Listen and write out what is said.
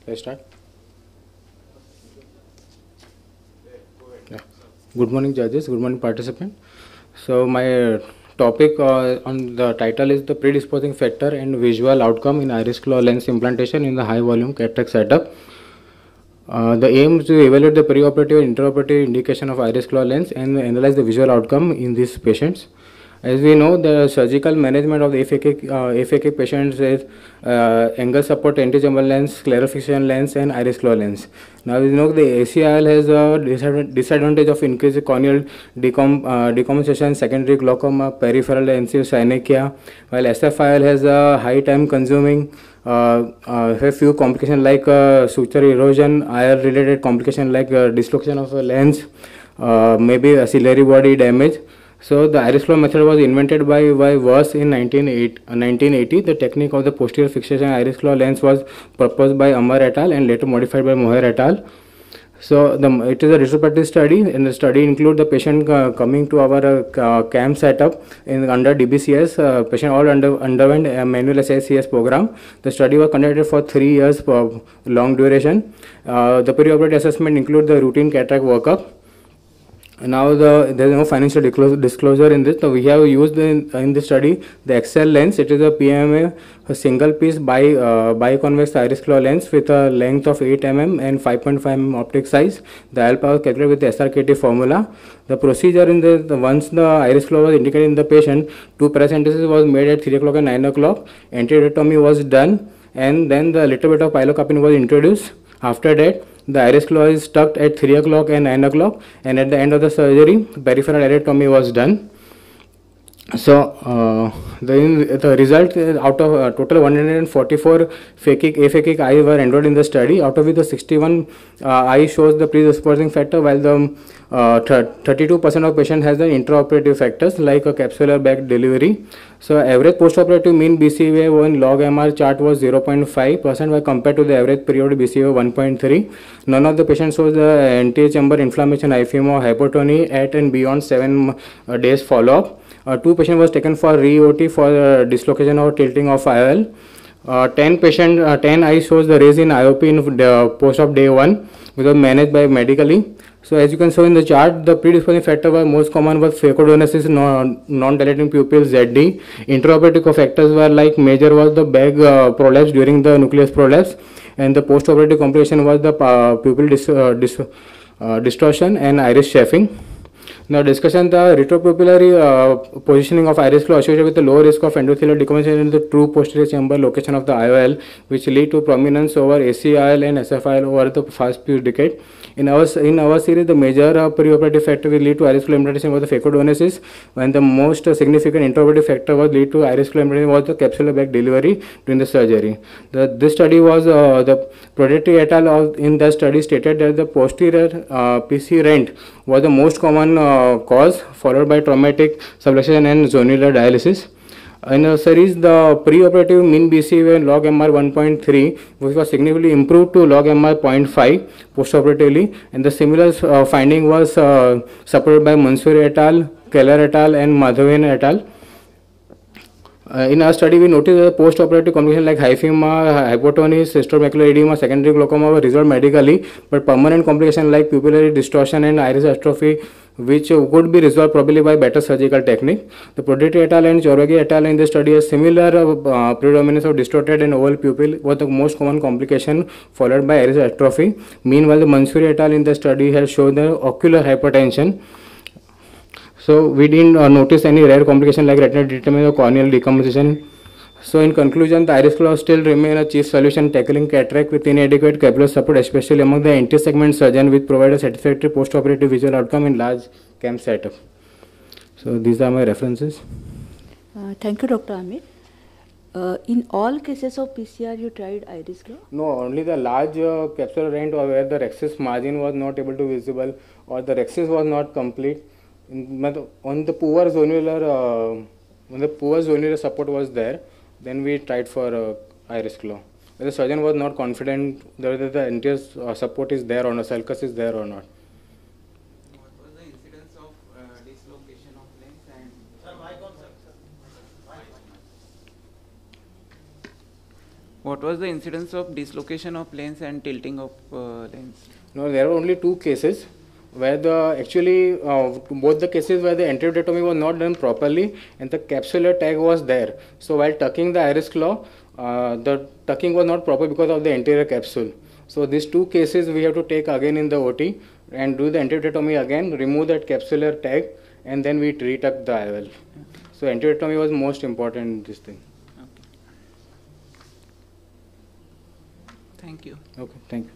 Let's start. Yeah. Good morning, judges. Good morning, participants. So my topic on the title is the predisposing factor and visual outcome in iris claw lens implantation in the high volume cataract setup. The aim is to evaluate the preoperative and intraoperative indication of iris claw lens and analyze the visual outcome in these patients. As we know, the surgical management of the FAK patients is angle support anti-jumble lens, clarification lens, and iris claw lens. Now we know the ACIL has a disadvantage of increased corneal decompensation, secondary glaucoma, peripheral NCO synechia, while SFIL has a high time consuming, have few complications like suture erosion, IR related complication like dislocation of a lens, maybe a ciliary body damage. So the iris claw method was invented by Wurst in 1980. The technique of the posterior fixation iris claw lens was proposed by Amar et al. And later modified by Moher et al. So it is a retrospective study, and the study includes the patient coming to our camp setup under DBCS. Patient all underwent a manual SICS program. The study was conducted for 3 years for long duration. The perioperative assessment includes the routine cataract workup. Now there is no financial disclosure in this. So we have used in this study the XL lens. It is a PMA, a single piece biconvex iris claw lens with a length of 8 mm and 5.5 mm optic size. The alpha was calculated with the SRKT formula. The procedure in the once the iris claw was indicated in the patient, 2 paracentesis was made at 3 o'clock and 9 o'clock. Anteriortomy was done, and then the little bit of pilocarpine was introduced. After that, the iris claw is tucked at 3 o'clock and 9 o'clock, and at the end of the surgery, peripheral areotomy was done. So the result out of total 144 aphakic eyes were enrolled in the study. Out of which the 61 eye shows the predisposing factor, while the 32% of patients has the intraoperative factors like a capsular bag delivery. So average postoperative mean BCVA in log MR chart was 0.5% while compared to the average periodic BCVA 1.3. None of the patients shows the anterior chamber inflammation, IFM or hypotony at and beyond 7 days follow-up. 2 patients was taken for re-OT for dislocation or tilting of IOL. 10 eyes shows the raise in IOP in the post-op day 1, which was managed by medically. So as you can see in the chart, the predisposing factor was most common was phacodonesis, non-dilating pupils, ZD. Intraoperative factors were like major was the bag prolapse during the nucleus prolapse, and the post-operative complication was the pupil distortion and iris chafing. Now discussion the retropupillary positioning of iris claw associated with the low risk of endothelial decompensation in the true posterior chamber location of the IOL, which lead to prominence over ACIL and SFIL over the past few decades. In our series, the major preoperative factor will lead to iris claw implantation was the phacodonesis, when the most significant intraoperative factor was lead to iris claw implantation was the capsular bag delivery during the surgery. This study was the Prodetti et al. In the study stated that the posterior PC rent was the most common cause, followed by traumatic subluxation and zonular dialysis. In the series, the preoperative mean BCVA in log MR 1.3, which was significantly improved to log MR 0.5 postoperatively, and the similar finding was supported by Mansoor et al., Keller et al., and Madhavan et al. In our study, we noticed that post-operative complications like hyphema, hypotony, cystomacular edema, secondary glaucoma were resolved medically, but permanent complications like pupillary distortion and iris atrophy, which could be resolved probably by better surgical technique. The Prodetti et al. And Choragi et al. In the study, a similar predominance of distorted and oval pupil was the most common complication, followed by iris atrophy. Meanwhile, the Mansoor et al. In the study has shown the ocular hypertension. So we didn't notice any rare complication like retinal detachment or corneal decompensation. So in conclusion, the iris claw still remain a chief solution tackling cataract with inadequate capillary support, especially among the anti-segment surgeon, which provide a satisfactory post-operative visual outcome in large camp setup. So these are my references. Thank you, Dr. Amit. In all cases of PCR, you tried iris claw? No, only the large capsular rent or where the rhexis margin was not able to visible or the rhexis was not complete. On the poor zonular, when the poor zonular support was there, then we tried for iris claw. The surgeon was not confident whether the anterior support is there or not, sulcus is there or not. What was the incidence of dislocation of lens and? Sir, mic on, sir. What what was the incidence of dislocation of lens and tilting of lens? No, there were only 2 cases where both the cases where the enterotomy was not done properly and the capsular tag was there. So while tucking the iris claw, the tucking was not proper because of the anterior capsule. So these 2 cases we have to take again in the OT and do the enterotomy again, remove that capsular tag, and then we retuck the IOL. So enterotomy was most important in this thing. Okay. Thank you. Okay, thank you.